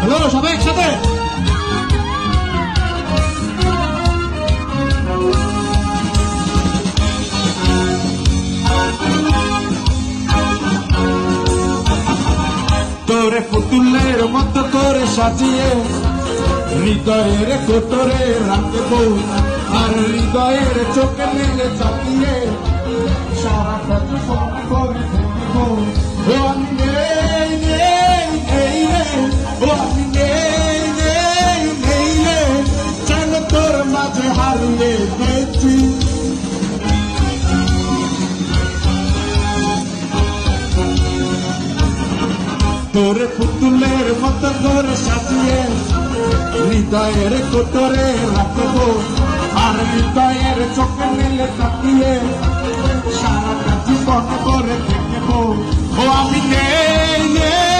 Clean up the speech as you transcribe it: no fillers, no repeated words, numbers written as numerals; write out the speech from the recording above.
Hello, সবাই একসাথে। তোরে পুতুলের মতো করে সাজিয়ে হৃদয়ের কোটরে রাখবো, আর হৃদয়ের চোখে মেলে চাপিয়ে সারাটা জীবন করে দেখবো। ও আমি নেই নেই নেই রে, ও আমি নেই নেই নেই রে, যেন তোর মাঝে হারিয়ে গেছি। তোরে পুতুলের মতো করে সাজিয়ে হৃদয়ের কোটরে রাখবো, আর হৃদয়ের চোখে মেলে তাকিয়ে সারাটা জীবন করে দেখবো। ও আমি নেই নেই